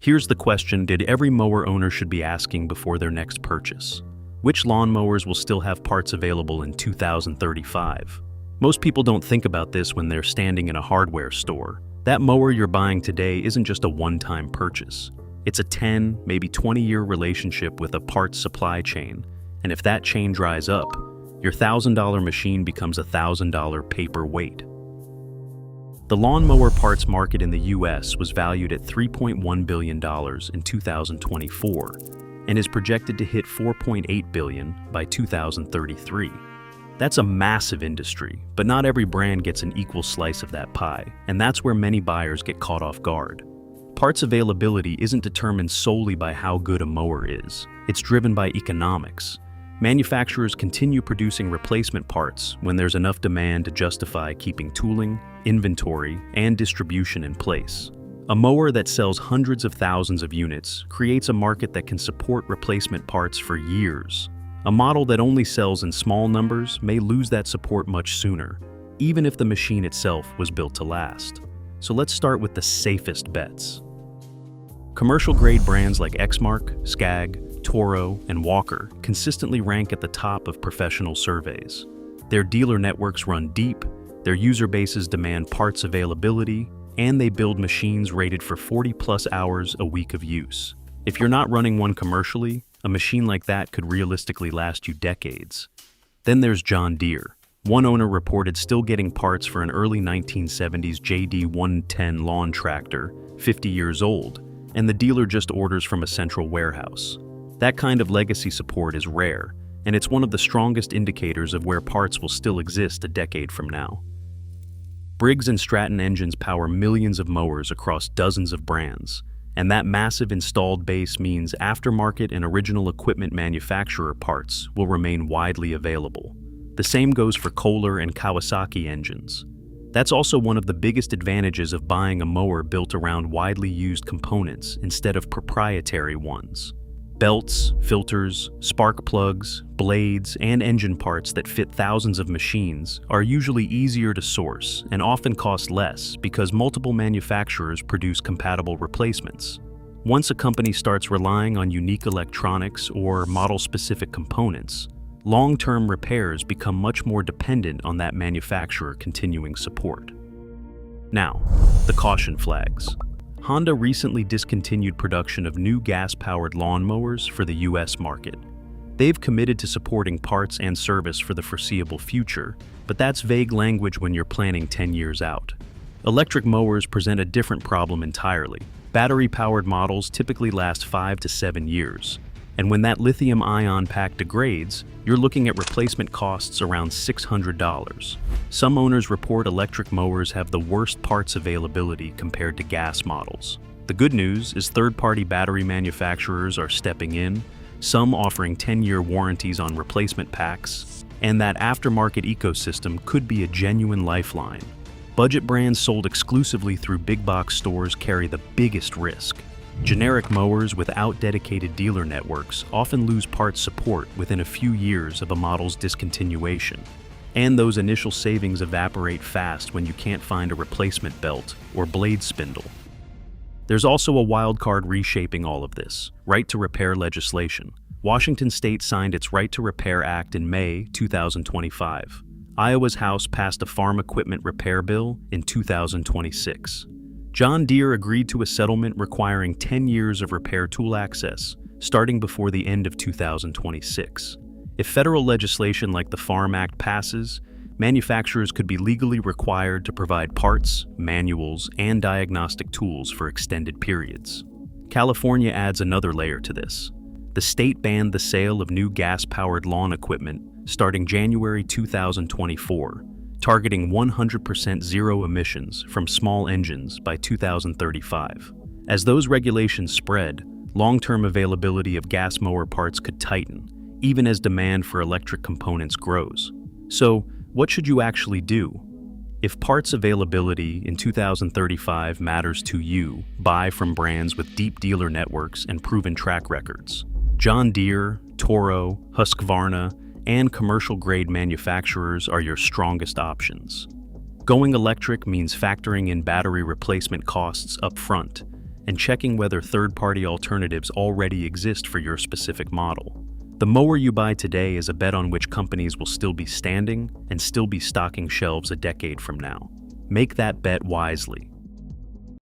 Here's the question every mower owner should be asking before their next purchase. Which lawnmowers will still have parts available in 2035? Most people don't think about this when they're standing in a hardware store. That mower you're buying today isn't just a one-time purchase. It's a 10, maybe 20-year relationship with a parts supply chain. And if that chain dries up, your $1,000 machine becomes a $1,000 paperweight. The lawnmower parts market in the US was valued at $3.1 billion in 2024 and is projected to hit $4.8 billion by 2033. That's a massive industry, but not every brand gets an equal slice of that pie, and that's where many buyers get caught off guard. Parts availability isn't determined solely by how good a mower is. It's driven by economics. Manufacturers continue producing replacement parts when there's enough demand to justify keeping tooling, inventory, and distribution in place. A mower that sells hundreds of thousands of units creates a market that can support replacement parts for years. A model that only sells in small numbers may lose that support much sooner, even if the machine itself was built to last. So let's start with the safest bets. Commercial-grade brands like Exmark, Scag, Toro, and Walker consistently rank at the top of professional surveys. Their dealer networks run deep, their user bases demand parts availability, and they build machines rated for 40-plus hours a week of use. If you're not running one commercially, a machine like that could realistically last you decades. Then there's John Deere. One owner reported still getting parts for an early 1970s JD110 lawn tractor, 50 years old, and the dealer just orders from a central warehouse. That kind of legacy support is rare, and it's one of the strongest indicators of where parts will still exist a decade from now. Briggs Stratton engines power millions of mowers across dozens of brands, and that massive installed base means aftermarket and original equipment manufacturer parts will remain widely available. The same goes for Kohler and Kawasaki engines. That's also one of the biggest advantages of buying a mower built around widely used components instead of proprietary ones. Belts, filters, spark plugs, blades, and engine parts that fit thousands of machines are usually easier to source and often cost less because multiple manufacturers produce compatible replacements. Once a company starts relying on unique electronics or model-specific components, long-term repairs become much more dependent on that manufacturer continuing support. Now, the caution flags. Honda recently discontinued production of new gas-powered lawnmowers for the US market. They've committed to supporting parts and service for the foreseeable future, but that's vague language when you're planning 10 years out. Electric mowers present a different problem entirely. Battery-powered models typically last 5 to 7 years, and when that lithium-ion pack degrades, you're looking at replacement costs around $600. Some owners report electric mowers have the worst parts availability compared to gas models. The good news is third-party battery manufacturers are stepping in, some offering 10-year warranties on replacement packs, and that aftermarket ecosystem could be a genuine lifeline. Budget brands sold exclusively through big box stores carry the biggest risk. Generic mowers without dedicated dealer networks often lose parts support within a few years of a model's discontinuation. And those initial savings evaporate fast when you can't find a replacement belt or blade spindle. There's also a wild card reshaping all of this: right to repair legislation. Washington State signed its Right to Repair Act in May 2025. Iowa's House passed a farm equipment repair bill in 2026. John Deere agreed to a settlement requiring 10 years of repair tool access, starting before the end of 2026. If federal legislation like the Farm Act passes, manufacturers could be legally required to provide parts, manuals, and diagnostic tools for extended periods. California adds another layer to this. The state banned the sale of new gas-powered lawn equipment starting January 2024, targeting 100% zero emissions from small engines by 2035. As those regulations spread, long-term availability of gas mower parts could tighten, even as demand for electric components grows. So, what should you actually do? If parts availability in 2035 matters to you, buy from brands with deep dealer networks and proven track records. John Deere, Toro, Husqvarna, and commercial-grade manufacturers are your strongest options. Going electric means factoring in battery replacement costs up front, and checking whether third-party alternatives already exist for your specific model. The mower you buy today is a bet on which companies will still be standing and still be stocking shelves a decade from now. Make that bet wisely.